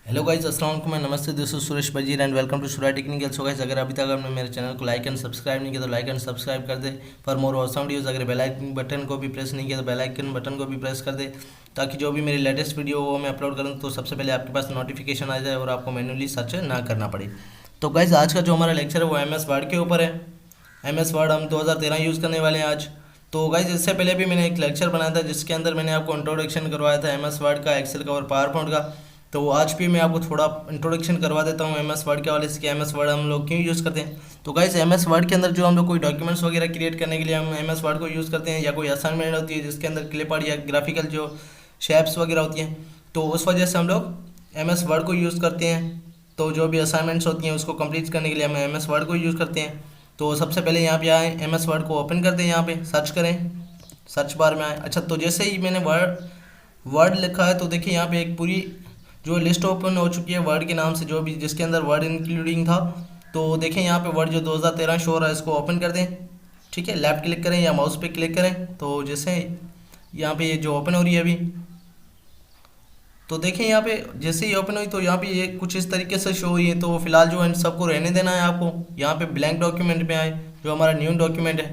Hello guys, अस्सलाम वालेकुम। नमस्ते दोस्तों, Suresh Bajir and welcome to Sura technical. So guys, अगर अभी तक आपने मेरे चैनल को लाइक एंड सब्सक्राइब नहीं किया तो लाइक एंड सब्सक्राइब कर दे। फॉर मोर ऑसम वीडियोस, अगर बेल आइकन बटन को भी प्रेस नहीं किया तो बेल आइकन बटन को भी प्रेस कर दे, ताकि जो भी मेरी लेटेस्ट वीडियो वो मैं अपलोड करूँ तो सबसे पहले आपके पास नोटिफिकेशन आ जाए और आपको मैन्युअली सर्च ना करना पड़े। तो गाइस, आज का जो हमारा लेक्चर है वो एम एस वर्ड के ऊपर है। एम एस वर्ड हम 2013 यूज़ करने वाले हैं आज। तो गाइज, इससे पहले भी मैंने एक लेक्चर बनाया था जिसके अंदर मैंने आपको इंट्रोडक्शन करवाया था एम एस वर्ड का, एक्सेल का और पावर पॉइंट का। तो आज भी मैं आपको थोड़ा इंट्रोडक्शन करवा देता हूँ एम एस वर्ड के हवाले से कि एम एस वर्ड हम लोग क्यों यूज़ करते हैं। तो गाइज, एम एस वर्ड के अंदर जो हम लोग कोई डॉक्यूमेंट्स वगैरह क्रिएट करने के लिए हम एम एस वर्ड को यूज़ करते हैं, या कोई असाइनमेंट होती है जिसके अंदर क्लिप आर्ट या ग्राफिकल जो शेप्स वगैरह होती हैं, तो उस वजह से हम लोग एम एस वर्ड को यूज़ करते हैं। तो जो भी असाइनमेंट्स होती हैं उसको कंप्लीट करने के लिए हम एम एस वर्ड को यूज़ करते हैं। तो सबसे पहले यहाँ पे आए, एम एस वर्ड को ओपन करते हैं, यहाँ पे सर्च करें, सर्च बार में आए। अच्छा, तो जैसे ही मैंने वर्ड वर्ड लिखा है तो देखिए यहाँ पे एक पूरी जो लिस्ट ओपन हो चुकी है वर्ड के नाम से, जो भी जिसके अंदर वर्ड इंक्लूडिंग था। तो देखें यहाँ पे वर्ड जो 2013 शो हो रहा है, इसको ओपन कर दें। ठीक है, लेफ्ट क्लिक करें या माउस पे क्लिक करें, तो जैसे यहाँ पे ये जो ओपन हो रही है अभी, तो देखें यहाँ पे जैसे ही ओपन हुई तो यहाँ पे ये कुछ इस तरीके से शो हुई है। तो फिलहाल जो है इन सबको रहने देना है आपको। यहाँ पे ब्लैंक डॉक्यूमेंट पे आए, जो हमारा न्यू डॉक्यूमेंट है,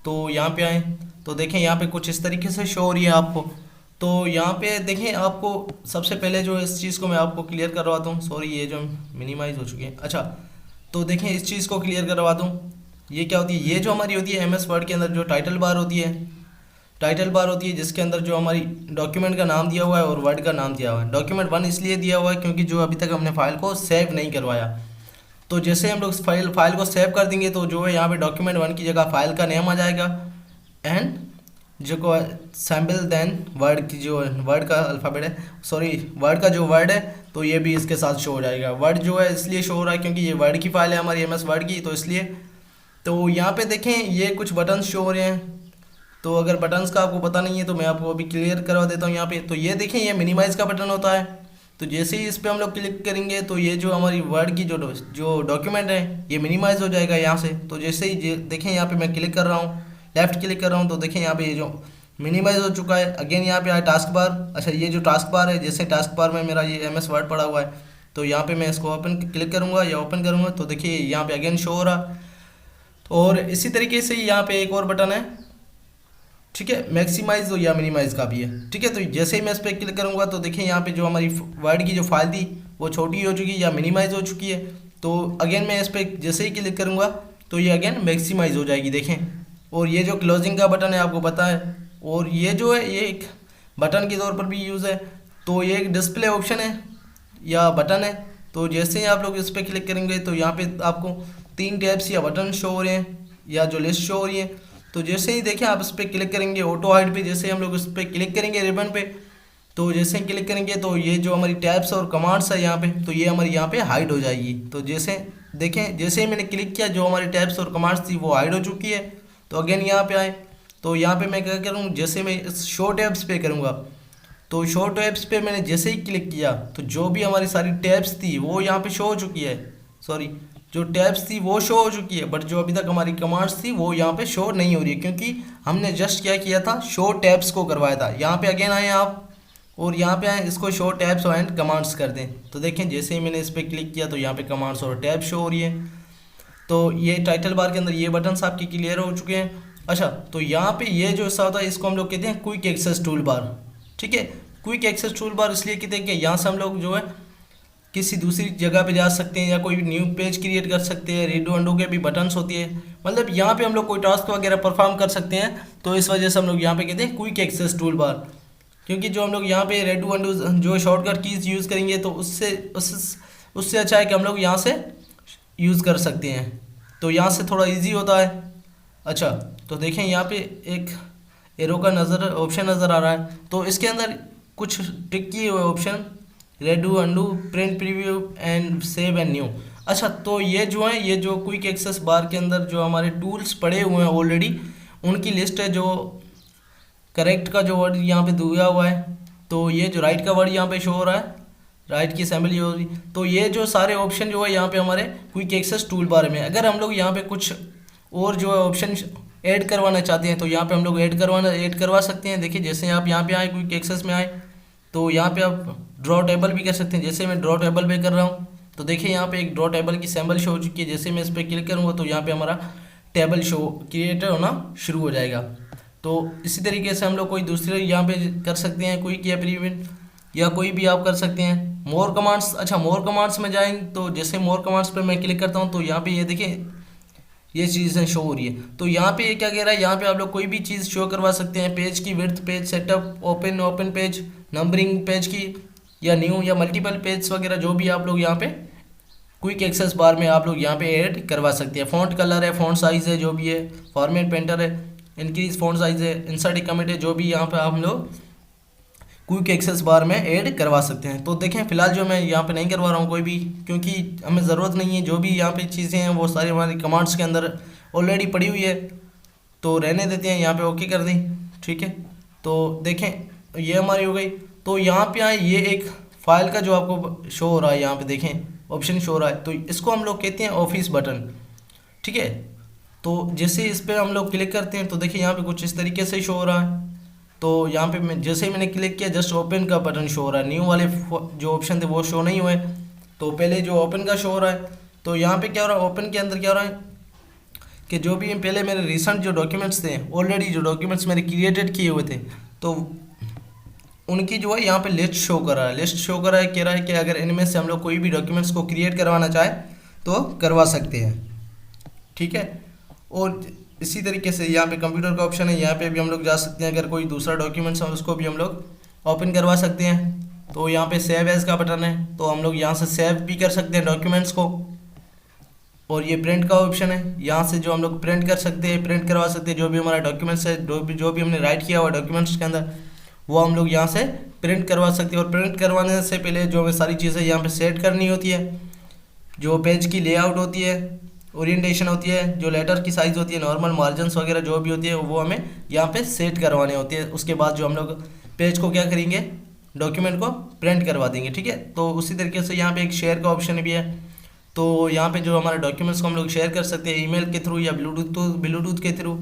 तो यहाँ पे आए तो देखें यहाँ पे कुछ इस तरीके से शो हो रही है आपको। तो यहाँ पे देखें, आपको सबसे पहले जो इस चीज़ को मैं आपको क्लियर करवाता हूँ। सॉरी, ये जो मिनिमाइज़ हो चुकी है। अच्छा, तो देखें इस चीज़ को क्लियर करवा दूँ। ये क्या होती है, ये जो हमारी होती है एम एस वर्ड के अंदर जो टाइटल बार होती है, टाइटल बार होती है जिसके अंदर जो हमारी डॉक्यूमेंट का नाम दिया हुआ है और वर्ड का नाम दिया हुआ है। डॉक्यूमेंट 1 इसलिए दिया हुआ है क्योंकि जो अभी तक हमने फाइल को सेव नहीं करवाया। तो जैसे हम लोग फाइल को सेव कर देंगे तो जो है यहाँ पे डॉक्यूमेंट 1 की जगह फाइल का नेम आ जाएगा, एंड जो को सैम्पल देन वर्ड की जो वर्ड का अल्फ़ाबेट है, सॉरी वर्ड का जो वर्ड है, तो ये भी इसके साथ शो हो जाएगा। वर्ड जो है इसलिए शो हो रहा है क्योंकि ये वर्ड की फाइल है हमारी एम एस वर्ड की, तो इसलिए। तो यहाँ पे देखें ये कुछ बटन शो हो रहे हैं। तो अगर बटन्स का आपको पता नहीं है तो मैं आपको अभी क्लियर करवा देता हूँ यहाँ पे। तो ये देखें, ये मिनिमाइज़ का बटन होता है। तो जैसे ही इस पर हम लोग क्लिक करेंगे तो ये जो हमारी वर्ड की जो डॉक्यूमेंट है ये मिनिमाइज़ हो जाएगा यहाँ से। तो जैसे ही देखें यहाँ पे मैं क्लिक कर रहा हूँ, लेफ़्ट क्लिक कर रहा हूँ, तो देखें यहाँ पे ये जो मिनिमाइज़ हो चुका है। अगेन यहाँ पे आया टास्क बार। अच्छा, ये जो टास्क बार है, जैसे टास्क बार में मेरा ये एम एस वर्ड पड़ा हुआ है, तो यहाँ पे मैं इसको ओपन क्लिक करूँगा या ओपन करूँगा तो देखिए यहाँ पे अगेन शो हो रहा। और इसी तरीके से यहाँ पे एक और बटन है, ठीक है, मैक्सिमाइज या मिनिमाइज का भी है। ठीक है, तो जैसे ही मैं इस पर क्लिक करूँगा तो देखिए यहाँ पे जो हमारी वर्ड की जो फाइल थी वो छोटी हो चुकी है या मिनिमाइज हो चुकी है। तो अगेन मैं इस पर जैसे ही क्लिक करूँगा तो ये अगेन मैक्सिमाइज हो जाएगी, देखें। और ये जो क्लोजिंग का बटन है आपको पता है, और ये जो है ये एक बटन के तौर पर भी यूज़ है। तो ये एक डिस्प्ले ऑप्शन है या बटन है। तो जैसे ही आप लोग इस पर क्लिक करेंगे तो यहाँ पे आपको 3 टैब्स या बटन शो हो रहे हैं या जो लिस्ट शो हो रही है। तो जैसे ही देखें आप इस पर क्लिक करेंगे ऑटो हाइड पे, जैसे हम लोग इस पर क्लिक करेंगे रिबन पे, तो जैसे ही क्लिक करेंगे तो ये जो हमारी टैब्स और कमांड्स है यहाँ पे, तो ये हमारी यहाँ पे हाइड हो जाएगी। तो जैसे देखें, जैसे ही मैंने क्लिक किया जो हमारी टैब्स और कमांड्स थी वो हाइड हो चुकी है। तो अगेन यहाँ पे आए तो यहाँ पे मैं क्या करूँ, जैसे मैं इस शो टैब्स पे करूँगा तो शो टैब्स पे मैंने जैसे ही क्लिक किया तो जो भी हमारी सारी टैब्स थी वो यहाँ पे शो हो चुकी है। सॉरी, जो टैब्स थी वो शो हो चुकी है, बट जो अभी तक हमारी कमांड्स थी वो यहाँ पे शो नहीं हो रही है क्योंकि हमने जस्ट क्या किया था, शो टैब्स को करवाया था। यहाँ पे अगेन आए आप और यहाँ पे आए, इसको शो टैब्स एंड कमांड्स कर दें। तो देखें जैसे ही मैंने इस पर क्लिक किया तो यहाँ पे कमांड्स और टैब शो हो रही है। तो ये टाइटल बार के अंदर ये बटन्स आपके क्लियर हो चुके हैं। अच्छा, तो यहाँ पे ये जो हिस्सा होता है इसको हम लोग कहते हैं क्विक एक्सेस टूल बार। ठीक है, क्विक एक्सेस टूल बार इसलिए कहते हैं कि यहाँ से हम लोग जो है किसी दूसरी जगह पे जा सकते हैं या कोई न्यू पेज क्रिएट कर सकते हैं। रीडो अंडो के भी बटन्स होती है, मतलब यहाँ पे हम लोग कोई टास्क वगैरह परफॉर्म कर सकते हैं। तो इस वजह से हम लोग यहाँ पे कहते हैं क्विक एक्सेस टूल बार, क्योंकि जो हम लोग यहाँ पे रेडो अंडो जो शॉर्टकट कीज यूज़ करेंगे तो उससे अच्छा है कि हम लोग यहाँ से यूज़ कर सकते हैं। तो यहाँ से थोड़ा ईजी होता है। अच्छा, तो देखें यहाँ पे एक एरो का ऑप्शन नज़र आ रहा है, तो इसके अंदर कुछ टिक किए हुए option, redo undo, print preview and save and new. अच्छा, तो ये जो है, ये जो क्विक एक्सेस बार के अंदर जो हमारे टूल्स पड़े हुए हैं ऑलरेडी, उनकी लिस्ट है। जो करेक्ट का जो वर्ड यहाँ पे दिया हुआ है, तो ये जो राइट का वर्ड यहाँ पे शो हो रहा है, राइट की असेंबली हो रही, तो ये जो सारे ऑप्शन जो है यहाँ पे हमारे क्विक एक्सेस टूल बार में। अगर हम लोग यहाँ पे कुछ और जो है ऑप्शन ऐड करवाना चाहते हैं तो यहाँ पे हम लोग ऐड करवा सकते हैं। देखिए जैसे आप यहाँ पे आए, क्विक एक्सेस में आए, तो यहाँ पे आप ड्रॉ टेबल भी कर सकते हैं। जैसे मैं ड्रॉ टेबल पे कर रहा हूँ तो देखिए यहाँ पे एक ड्रॉ टेबल की सैम्पल शो हो चुकी है। जैसे मैं इस पर क्लिक करूँगा तो यहाँ पे हमारा टेबल शो क्रिएट होना शुरू हो जाएगा। तो इसी तरीके से हम लोग कोई दूसरे यहाँ पे कर सकते हैं, कोई किया प्रीविंट या कोई भी आप कर सकते हैं। मोर कमांड्स, अच्छा मोर कमांड्स में जाएंगे तो जैसे मोर कमांड्स पे मैं क्लिक करता हूँ तो यहाँ पे ये देखिए ये चीज़ें शो हो रही है। तो यहाँ पे ये क्या कह रहा है, यहाँ पे आप लोग कोई भी चीज़ शो करवा सकते हैं। पेज की width, page setup, open page, numbering page की, या न्यू या मल्टीपल पेज वगैरह जो भी आप लोग यहाँ पे क्विक एक्सेस बार में आप लोग यहाँ पे ऐड करवा सकते हैं। फ़ॉन्ट कलर है, फ़ॉन्ट साइज़ है, जो भी है, फॉर्मेट पेंटर है, इंक्रीज फ़ॉन्ट साइज़ है, इंसर्ट कमेंट है, जो भी यहाँ पे हम लोग क्विक एक्सेस बार में ऐड करवा सकते हैं। तो देखें फ़िलहाल जो मैं यहाँ पे नहीं करवा रहा हूँ कोई भी, क्योंकि हमें ज़रूरत नहीं है। जो भी यहाँ पे चीज़ें हैं वो सारी हमारी कमांड्स के अंदर ऑलरेडी पड़ी हुई है, तो रहने देते हैं। यहाँ पे ओके कर दें, ठीक है। तो देखें ये हमारी हो गई। तो यहाँ पे आए, ये एक फाइल का जो आपको शो हो रहा है, यहाँ पे देखें ऑप्शन शो हो रहा है, तो इसको हम लोग कहते हैं ऑफिस बटन, ठीक है। तो जैसे इस पर हम लोग क्लिक करते हैं तो देखिए यहाँ पे कुछ इस तरीके से शो हो रहा है। तो यहाँ पे मैं जैसे ही मैंने क्लिक किया जस्ट ओपन का बटन शो हो रहा है। न्यू वाले जो ऑप्शन थे वो शो नहीं हुए, तो पहले जो ओपन का शो हो रहा है। तो यहाँ पे क्या हो रहा है, ओपन के अंदर क्या हो रहा है कि जो भी पहले मेरे रिसेंट जो डॉक्यूमेंट्स थे, ऑलरेडी जो डॉक्यूमेंट्स मेरे क्रिएटेड किए हुए थे, तो उनकी जो है यहाँ पे लिस्ट शो कर रहा है। लिस्ट शो कर रहा है, कह रहा है कि अगर इनमें से हम लोग कोई भी डॉक्यूमेंट्स को क्रिएट करवाना चाहे तो करवा सकते हैं, ठीक है। और इसी तरीके से यहाँ पे कंप्यूटर का ऑप्शन है, यहाँ पे भी हम लोग जा सकते हैं। अगर कोई दूसरा डॉक्यूमेंट्स है उसको भी हम लोग ओपन करवा सकते हैं। तो यहाँ पे सेव एज का बटन है, तो हम लोग यहाँ से सेव भी कर सकते हैं डॉक्यूमेंट्स को। और ये प्रिंट का ऑप्शन है, यहाँ से जो हम लोग प्रिंट कर सकते हैं, प्रिंट करवा सकते हैं। जो भी हमारा डॉक्यूमेंट्स है, जो भी हमने राइट किया हुआ डॉक्यूमेंट्स के अंदर, वो हम लोग यहाँ से प्रिंट करवा सकते हैं। और प्रिंट करवाने से पहले जो हमें सारी चीज़ें यहाँ पे सेट करनी होती है, जो पेज की लेआउट होती है, ओरिएंटेशन होती है, जो लेटर की साइज़ होती है, नॉर्मल मार्जिन्स वगैरह जो भी होती है, वो हमें यहाँ पे सेट करवानी होती है। उसके बाद जो हम लोग पेज को क्या करेंगे, डॉक्यूमेंट को प्रिंट करवा देंगे, ठीक है। तो उसी तरीके से यहाँ पे एक शेयर का ऑप्शन भी है। तो यहाँ पे जो हमारे डॉक्यूमेंट्स को हम लोग शेयर कर सकते हैं ईमेल के थ्रू, या ब्लूटूथ के थ्रू,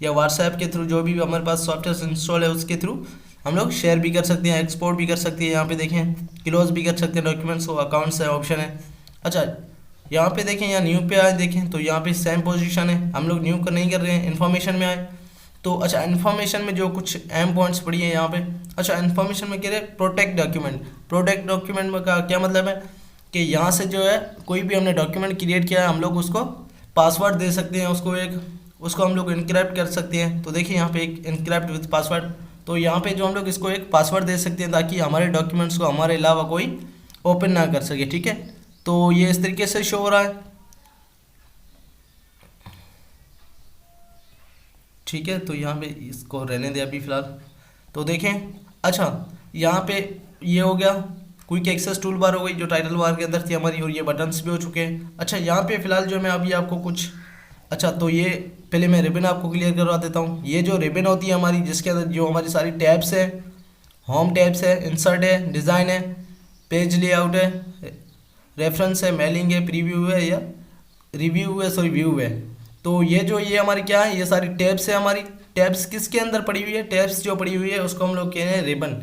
या व्हाट्सएप के थ्रू, जो भी हमारे पास सॉफ्टवेयर इंस्टॉल है उसके थ्रू हम लोग शेयर भी कर सकते हैं, एक्सपोर्ट भी कर सकते हैं। यहाँ पे देखें क्लोज भी कर सकते हैं डॉक्यूमेंट्स को, अकाउंट्स है ऑप्शन है। अच्छा यहाँ पे देखें, यहाँ न्यू पे आए देखें तो यहाँ पे सेम पोजीशन है, हम लोग न्यू नहीं कर रहे हैं। इन्फॉर्मेशन में आए तो अच्छा इन्फॉर्मेशन में जो कुछ एम पॉइंट्स पड़ी है यहाँ पे, अच्छा इन्फॉर्मेशन में कह रहे प्रोटेक्ट डॉक्यूमेंट। प्रोटेक्ट डॉक्यूमेंट में का क्या मतलब है कि यहाँ से जो है कोई भी हमने डॉक्यूमेंट क्रिएट किया है, हम लोग उसको पासवर्ड दे सकते हैं, उसको हम लोग इनक्रिप्ट कर सकते हैं। तो देखिए यहाँ पे एक इनक्रिप्ट विद पासवर्ड, तो यहाँ पे जो हम लोग इसको एक पासवर्ड दे सकते हैं ताकि हमारे डॉक्यूमेंट्स को हमारे अलावा कोई ओपन ना कर सके, ठीक है। तो ये इस तरीके से शो हो रहा है, ठीक है। तो यहाँ पे इसको रहने दे अभी फ़िलहाल। तो देखें अच्छा यहाँ पे ये हो गया, क्विक एक्सेस टूल बार हो गई जो टाइटल बार के अंदर थी हमारी, और ये बटन्स भी हो चुके हैं। अच्छा यहाँ पे फ़िलहाल जो मैं अभी आपको कुछ, अच्छा तो ये पहले मैं रिबन आपको क्लियर करवा देता हूँ। ये जो रिबन होती है हमारी, जिसके अंदर जो हमारी सारी टैब्स है, होम टैब्स है, इंसर्ट है, डिज़ाइन है, पेज लेआउट है, रेफरेंस है, मेलिंग है, प्रीव्यू है, या रिव्यू है, सॉरी व्यू है। तो ये हमारी क्या है, ये सारी टैब्स है हमारी। टैब्स किसके अंदर पड़ी हुई है, टैब्स जो पड़ी हुई है उसको हम लोग कह रहे हैं रिबन।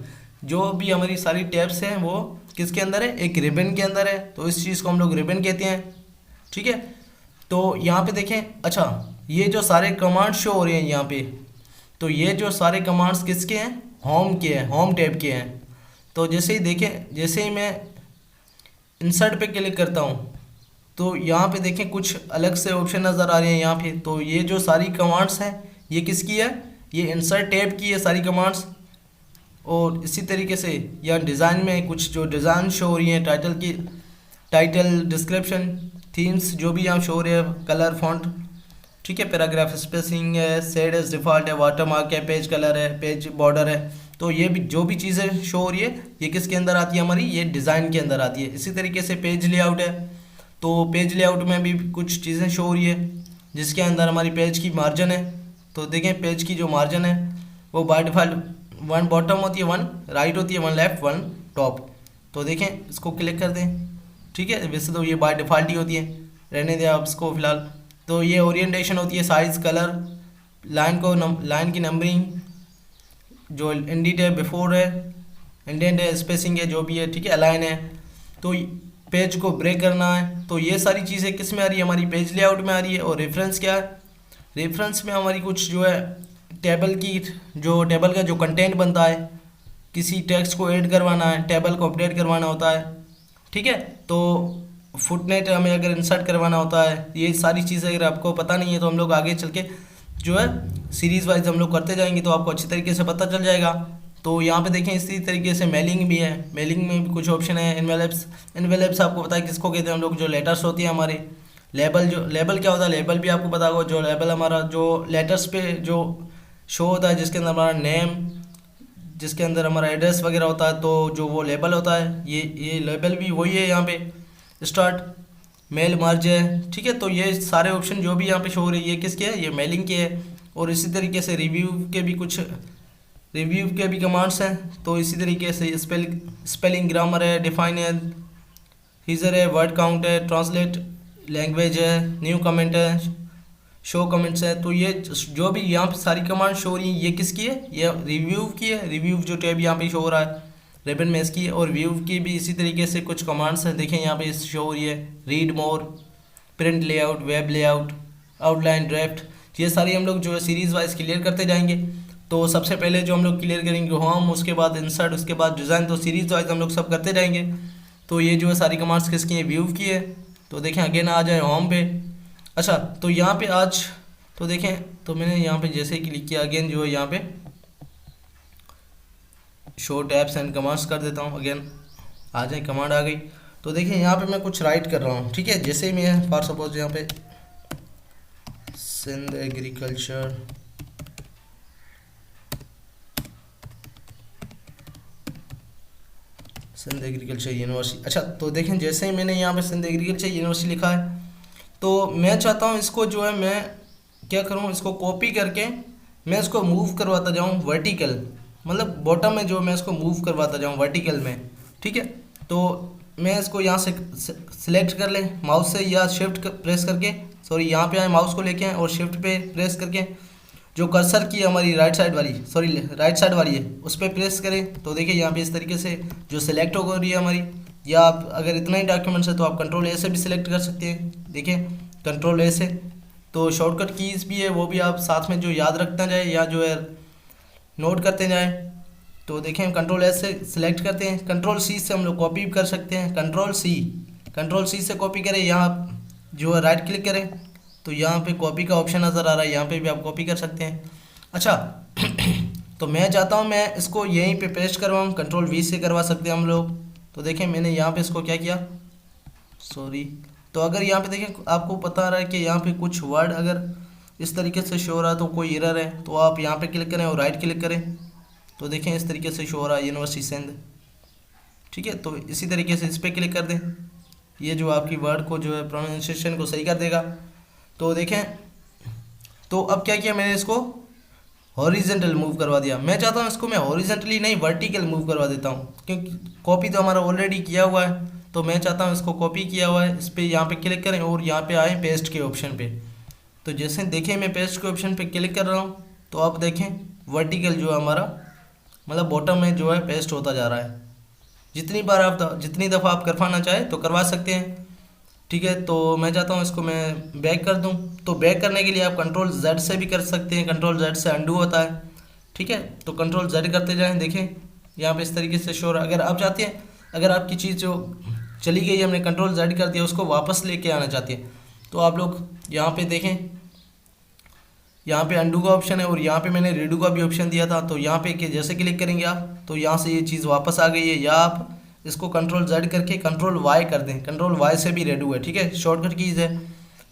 जो भी हमारी सारी टैब्स हैं वो किसके अंदर है, एक रिबन के अंदर है। तो इस चीज़ को हम लोग रिबन कहते हैं, ठीक है। तो यहाँ पे देखें, अच्छा ये जो सारे कमांड्स शो हो रहे हैं यहाँ पे, तो ये जो सारे कमांड्स किसके हैं, होम के हैं, होम टैब के हैं। तो जैसे ही देखें, जैसे ही मैं इंसर्ट पे क्लिक करता हूँ तो यहाँ पे देखें कुछ अलग से ऑप्शन नज़र आ रहे हैं यहाँ पे। तो ये जो सारी कमांड्स हैं ये किसकी है, ये इंसर्ट टैब की है सारी कमांड्स। और इसी तरीके से यहाँ डिज़ाइन में कुछ जो डिज़ाइन शो हो रही हैं, टाइटल की, टाइटल, डिस्क्रिप्शन, थीम्स जो भी यहाँ शो हो रहे हैं, कलर, फॉन्ट, ठीक है, पैराग्राफ स्पेसिंग है, सेड एज डिफ़ॉल्ट है, वाटरमार्क है, पेज कलर है, पेज बॉर्डर है। तो ये भी जो भी चीज़ें शो हो रही है ये किसके अंदर आती है हमारी, ये डिज़ाइन के अंदर आती है। इसी तरीके से पेज लेआउट है, तो पेज लेआउट में भी कुछ चीज़ें शो हो रही है जिसके अंदर हमारी पेज की मार्जिन है। तो देखें पेज की जो मार्जिन है वो बाय डिफ़ॉल्ट 1 बॉटम होती है, 1 राइट होती है, 1 लेफ्ट, 1 टॉप। तो देखें इसको क्लिक कर दें, ठीक है। वैसे तो ये बाय डिफ़ॉल्ट ही होती है, रहने दें आप इसको फ़िलहाल। तो ये ओरिएंटेशन होती है, साइज़, कलर, लाइन की नंबरिंग, जो इंडिट है, बिफोर है, इंडेंट है, स्पेसिंग है, जो भी है, ठीक है, अलाइन है। तो पेज को ब्रेक करना है, तो ये सारी चीज़ें किस में आ रही है, हमारी पेज लेआउट में आ रही है। और रेफरेंस क्या है, रेफरेंस में हमारी कुछ जो है टेबल की, जो टेबल का जो कंटेंट बनता है, किसी टेक्स्ट को ऐड करवाना है, टेबल को अपडेट करवाना होता है, ठीक है। तो फुटनेट हमें अगर इंसर्ट करवाना होता है, ये सारी चीज़ें अगर आपको पता नहीं है तो हम लोग आगे चल के जो है सीरीज़ वाइज हम लोग करते जाएंगे, तो आपको अच्छी तरीके से पता चल जाएगा। तो यहाँ पे देखें इसी तरीके से मेलिंग भी है, मेलिंग में भी कुछ ऑप्शन है। इन्वेलप्स, इन्वेलप्स आपको पता है किसको कहते हैं हम लोग, जो लेटर्स होती है हमारे। लेबल, जो लेबल क्या होता है, लेबल भी आपको पता होगा, जो लेबल हमारा जो लेटर्स पे जो शो होता है, जिसके अंदर हमारा नेम, जिसके अंदर हमारा एड्रेस वगैरह होता है, तो जो वो लेबल होता है, ये लेबल भी वही है यहाँ पे। स्टार्ट, मेल, मर्ज है, ठीक है। तो ये सारे ऑप्शन जो भी यहाँ पे शो हो रही है, ये किसके है, ये मेलिंग के है। और इसी तरीके से रिव्यू के भी कमांड्स हैं। तो इसी तरीके से स्पेलिंग, ग्रामर है, डिफाइन है, हीजर है, वर्ड काउंट है, ट्रांसलेट लैंग्वेज है, न्यू कमेंट है, शो कमेंट्स है। तो ये जो भी यहाँ पे सारी कमांड शो हो रही है, ये किसकी है, ये रिव्यू की है। रिव्यू जो टैब यहाँ पे शो हो रहा है रेबन में, इसकी है। और व्यू की भी इसी तरीके से कुछ कमांड्स हैं, देखें यहाँ पे शो हो रही है, read more, print layout, web layout, outline, draft. ये सारी हम लोग जो है सीरीज़ वाइज क्लियर करते जाएंगे। तो सबसे पहले जो हम लोग क्लियर करेंगे होम, उसके बाद इंसर्ट, उसके बाद डिज़ाइन। तो सीरीज़ वाइज हम लोग सब करते जाएंगे। तो ये जो है सारी कमांड्स किसकी है, व्यू की है। तो देखें अगेन आ जाए होम पे। अच्छा, तो यहाँ पे आज तो देखें, तो मैंने यहाँ पे जैसे ही क्लिक किया, अगेन जो है यहाँ पे शो टैब्स एंड कमांड्स कर देता हूँ। अगेन आ जाए, कमांड आ गई। तो देखिए यहाँ पे मैं कुछ राइट कर रहा हूँ, ठीक है। जैसे ही मैं फॉर सपोज यहाँ पे Sindh agriculture, Sindh agriculture university. अच्छा, तो देखें जैसे ही मैंने यहाँ पे सिंध एग्रीकल्चर यूनिवर्सिटी लिखा है, तो मैं चाहता हूँ इसको जो है मैं क्या करूँ, इसको कॉपी करके मैं इसको मूव करवाता जाऊँ वर्टिकल, मतलब बॉटम में जो मैं इसको मूव करवाता जाऊँ वर्टिकल में, ठीक है। तो मैं इसको यहाँ से सिलेक्ट कर लें माउस से, या शिफ्ट प्रेस करके, सॉरी यहाँ पे आए, माउस को लेके आए और शिफ्ट पे प्रेस करके जो कर्सर की हमारी राइट साइड वाली है उस पर प्रेस करें। तो देखिए यहाँ पे इस तरीके से जो सिलेक्ट हो रही है हमारी। या आप अगर इतना ही डॉक्यूमेंट्स है तो आप कंट्रोल ए से भी सिलेक्ट कर सकते हैं, देखिए कंट्रोल ए से। तो शॉर्टकट कीज़ भी है, वो भी आप साथ में जो याद रखना जाए या जो है नोट करते जाएं। तो देखें हम कंट्रोल एस से सिलेक्ट करते हैं, कंट्रोल सी से हम लोग कॉपी कर सकते हैं, कंट्रोल सी से कॉपी करें, यहाँ जो है राइट क्लिक करें तो यहाँ पे कॉपी का ऑप्शन नज़र आ रहा है, यहाँ पे भी आप कॉपी कर सकते हैं। अच्छा तो मैं चाहता हूँ मैं इसको यहीं पे पेस्ट करवाऊँ, कंट्रोल वी से करवा सकते हैं हम लोग। तो देखें मैंने यहाँ पे इसको क्या किया, सॉरी। तो अगर यहाँ पे देखें आपको पता आ रहा है कि यहाँ पे कुछ वर्ड अगर इस तरीके से शो हो रहा है तो कोई एरर है, तो आप यहाँ पे क्लिक करें और राइट क्लिक करें। तो देखें इस तरीके से शो हो रहा है यूनिवर्सिटी सिंध, ठीक है। तो इसी तरीके से इस पर क्लिक कर दें, ये जो आपकी वर्ड को जो है प्रोनाउंसिएशन को सही कर देगा। तो देखें, तो अब क्या किया मैंने, इसको हॉरिजेंटल मूव करवा दिया। मैं चाहता हूँ इसको मैं हॉरिजेंटली नहीं वर्टिकल मूव करवा देता हूँ, क्योंकि कॉपी तो हमारा ऑलरेडी किया हुआ है। तो मैं चाहता हूँ इसको कॉपी किया हुआ है, इस पर यहाँ पे क्लिक करें और यहाँ पे आए पेस्ट के ऑप्शन पे। तो जैसे देखें मैं पेस्ट के ऑप्शन पे क्लिक कर रहा हूँ, तो आप देखें वर्टिकल जो है हमारा मतलब बॉटम में जो है पेस्ट होता जा रहा है। जितनी दफ़ा आप करवाना चाहें तो करवा सकते हैं, ठीक है। तो मैं चाहता हूँ इसको मैं बैक कर दूँ। तो बैक करने के लिए आप कंट्रोल जेड से भी कर सकते हैं, कंट्रोल जेड से अंडू होता है, ठीक है। तो कंट्रोल जेड करते जाएं, देखें यहाँ पे इस तरीके से शोर। अगर आप चाहते हैं, अगर आपकी चीज़ जो चली गई हमने कंट्रोल जेड कर दिया, उसको वापस लेके आना चाहते हैं, तो आप लोग यहाँ पे देखें, यहाँ पे अंडू का ऑप्शन है और यहाँ पे मैंने रीडू का भी ऑप्शन दिया था। तो यहाँ पे जैसे क्लिक करेंगे आप, तो यहाँ से ये चीज़ वापस आ गई है। या आप इसको कंट्रोल जेड करके कंट्रोल वाई कर दें, कंट्रोल वाई से भी रेडू है, ठीक है, शॉर्टकट कीज़ है।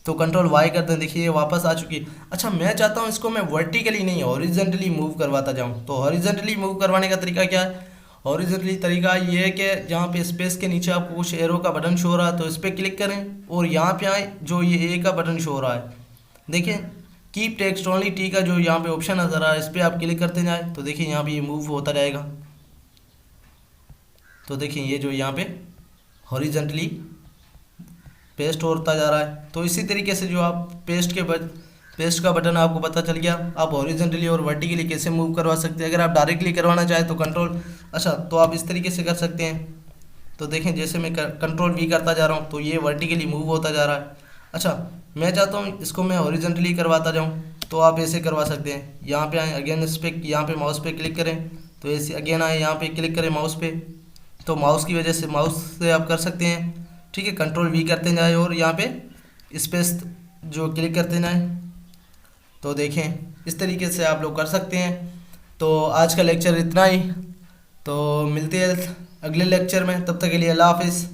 तो कंट्रोल वाई कर दें, देखिए ये वापस आ चुकी है। अच्छा, मैं चाहता हूँ इसको मैं वर्टिकली नहीं हॉरिजेंटली मूव करवाता जाऊँ। तो हॉरिजेंटली मूव करवाने का तरीका क्या है, हॉरिजेंटली तरीका ये है कि जहाँ पे स्पेस के नीचे आपको कुछ एरो का बटन शो हो रहा है, तो इस पर क्लिक करें और यहाँ पे आए, जो ये ए का बटन शो हो रहा है, देखें कीप टेक्स्ट ओनली टी का जो यहाँ पे ऑप्शन नजर आ रहा है, इस पर आप क्लिक करते जाए। तो देखिए यहाँ पे ये मूव होता रहेगा। तो देखिए ये जो यहाँ पे हॉरिजेंटली पेस्ट होता जा रहा है। तो इसी तरीके से जो आप पेस्ट का बटन आपको पता चल गया। आप हॉरिजॉन्टली और वर्टिकली कैसे मूव करवा सकते हैं। अगर आप डायरेक्टली करवाना चाहें तो कंट्रोल, अच्छा तो आप इस तरीके से कर सकते हैं। तो देखें जैसे मैं कंट्रोल वी करता जा रहा हूँ तो ये वर्टिकली मूव होता जा रहा है। अच्छा मैं चाहता हूँ इसको मैं हॉरिजॉन्टली करवाता जाऊँ, तो आप ऐसे करवा सकते हैं। यहाँ पे आए, अगेन इस पे यहाँ पे माउस पे क्लिक करें, तो ऐसे अगेन आए यहाँ पे क्लिक करें माउस पे, तो माउस की वजह से माउस से आप कर सकते हैं। ठीक है, कंट्रोल वी करते जाए और यहाँ पे स्पेस जो क्लिक करते जाए, तो देखें इस तरीके से आप लोग कर सकते हैं। तो आज का लेक्चर इतना ही, तो मिलते हैं अगले लेक्चर में, तब तक के लिए अल्लाह हाफिज़।